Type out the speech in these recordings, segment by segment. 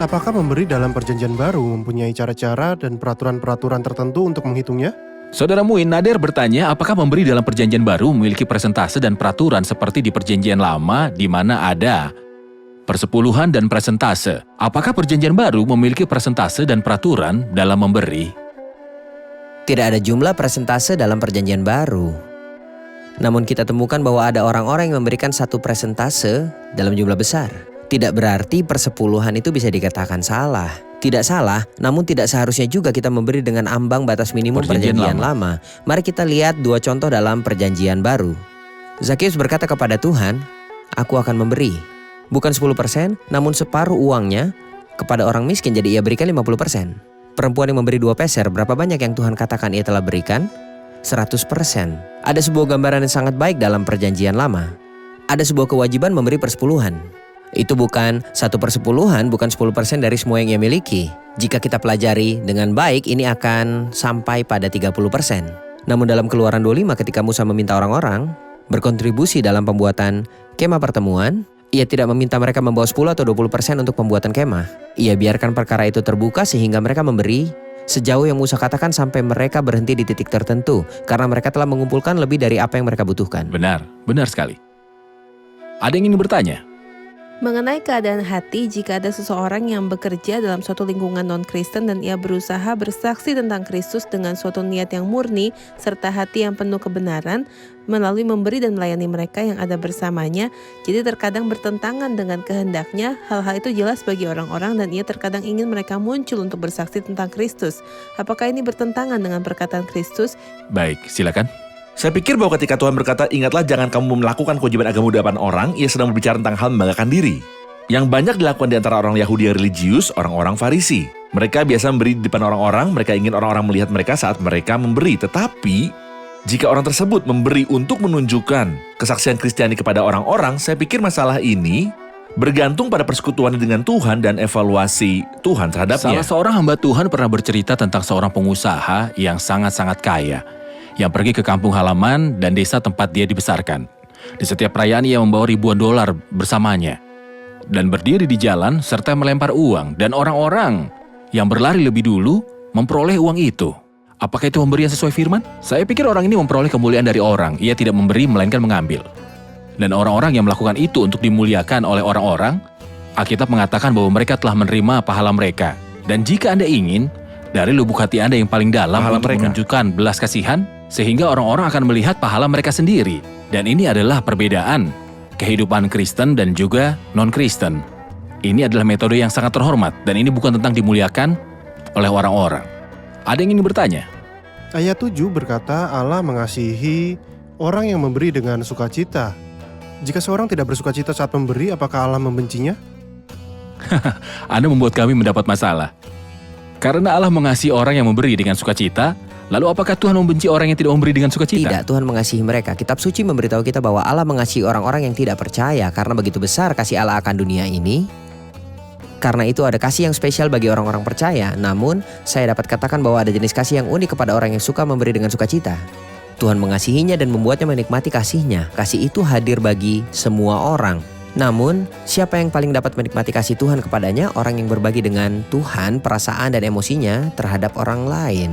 Apakah memberi dalam perjanjian baru mempunyai cara-cara dan peraturan-peraturan tertentu untuk menghitungnya? Saudara Muin, Nader bertanya apakah memberi dalam perjanjian baru memiliki persentase dan peraturan seperti di perjanjian lama di mana ada persepuluhan dan persentase. Apakah perjanjian baru memiliki persentase dan peraturan dalam memberi? Tidak ada jumlah persentase dalam perjanjian baru. Namun kita temukan bahwa ada orang-orang yang memberikan satu persentase dalam jumlah besar. Tidak berarti persepuluhan itu bisa dikatakan salah. Tidak salah, namun tidak seharusnya juga kita memberi dengan ambang batas minimum perjanjian lama. Mari kita lihat dua contoh dalam perjanjian baru. Zakheus berkata kepada Tuhan, "Aku akan memberi." Bukan 10%, namun separuh uangnya kepada orang miskin, jadi ia berikan 50%. Perempuan yang memberi 2 peser, berapa banyak yang Tuhan katakan ia telah berikan? 100%. Ada sebuah gambaran yang sangat baik dalam perjanjian lama. Ada sebuah kewajiban memberi persepuluhan. Itu bukan 1/10, bukan 10% dari semua yang ia miliki. Jika kita pelajari dengan baik, ini akan sampai pada 30%. Namun dalam Keluaran 25 ketika Musa meminta orang-orang berkontribusi dalam pembuatan kemah pertemuan, ia tidak meminta mereka membawa 10 atau 20% untuk pembuatan kemah. Ia biarkan perkara itu terbuka sehingga mereka memberi sejauh yang Musa katakan sampai mereka berhenti di titik tertentu. Karena mereka telah mengumpulkan lebih dari apa yang mereka butuhkan. Benar sekali. Ada yang ingin bertanya? Mengenai keadaan hati, jika ada seseorang yang bekerja dalam suatu lingkungan non-Kristen dan ia berusaha bersaksi tentang Kristus dengan suatu niat yang murni serta hati yang penuh kebenaran melalui memberi dan melayani mereka yang ada bersamanya, jadi terkadang bertentangan dengan kehendaknya, hal-hal itu jelas bagi orang-orang dan ia terkadang ingin mereka muncul untuk bersaksi tentang Kristus. Apakah ini bertentangan dengan perkataan Kristus? Baik, silakan. Saya pikir bahwa ketika Tuhan berkata, ingatlah jangan kamu melakukan kewajiban agama di depan orang, ia sedang berbicara tentang hal membanggakan diri. Yang banyak dilakukan di antara orang Yahudi yang religius, orang-orang Farisi. Mereka biasa memberi di depan orang-orang, mereka ingin orang-orang melihat mereka saat mereka memberi. Tetapi, jika orang tersebut memberi untuk menunjukkan kesaksian Kristiani kepada orang-orang, saya pikir masalah ini bergantung pada persekutuan dengan Tuhan dan evaluasi Tuhan terhadapnya. Salah seorang hamba Tuhan pernah bercerita tentang seorang pengusaha yang sangat-sangat kaya, yang pergi ke kampung halaman dan desa tempat dia dibesarkan. Di setiap perayaan ia membawa ribuan dolar bersamanya dan berdiri di jalan serta melempar uang, dan orang-orang yang berlari lebih dulu memperoleh uang itu. Apakah itu pemberian sesuai firman? Saya pikir orang ini memperoleh kemuliaan dari orang. Ia tidak memberi melainkan mengambil. Dan orang-orang yang melakukan itu untuk dimuliakan oleh orang-orang, Alkitab mengatakan bahwa mereka telah menerima pahala mereka. Dan jika Anda ingin dari lubuk hati Anda yang paling dalam untuk menunjukkan belas kasihan, sehingga orang-orang akan melihat pahala mereka sendiri. Dan ini adalah perbedaan kehidupan Kristen dan juga non-Kristen. Ini adalah metode yang sangat terhormat, dan ini bukan tentang dimuliakan oleh orang-orang. Ada yang ingin bertanya? Ayat 7 berkata Allah mengasihi orang yang memberi dengan sukacita. Jika seorang tidak bersukacita saat memberi, apakah Allah membencinya? Anda membuat kami mendapat masalah. Karena Allah mengasihi orang yang memberi dengan sukacita, lalu apakah Tuhan membenci orang yang tidak memberi dengan sukacita? Tidak, Tuhan mengasihi mereka. Kitab suci memberitahu kita bahwa Allah mengasihi orang-orang yang tidak percaya. Karena begitu besar kasih Allah akan dunia ini, karena itu ada kasih yang spesial bagi orang-orang percaya. Namun, saya dapat katakan bahwa ada jenis kasih yang unik kepada orang yang suka memberi dengan sukacita. Tuhan mengasihinya dan membuatnya menikmati kasihnya. Kasih itu hadir bagi semua orang. Namun, siapa yang paling dapat menikmati kasih Tuhan kepadanya? Orang yang berbagi dengan Tuhan perasaan dan emosinya terhadap orang lain.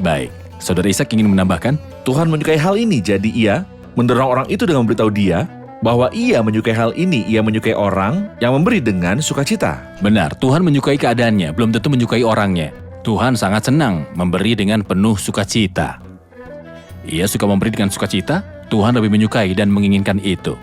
Baik, Saudara Ishak ingin menambahkan? Tuhan menyukai hal ini, jadi ia mendorong orang itu dengan memberitahu dia bahwa ia menyukai hal ini. Ia menyukai orang yang memberi dengan sukacita. Benar, Tuhan menyukai keadaannya, belum tentu menyukai orangnya. Tuhan sangat senang memberi dengan penuh sukacita. Ia suka memberi dengan sukacita, Tuhan lebih menyukai dan menginginkan itu.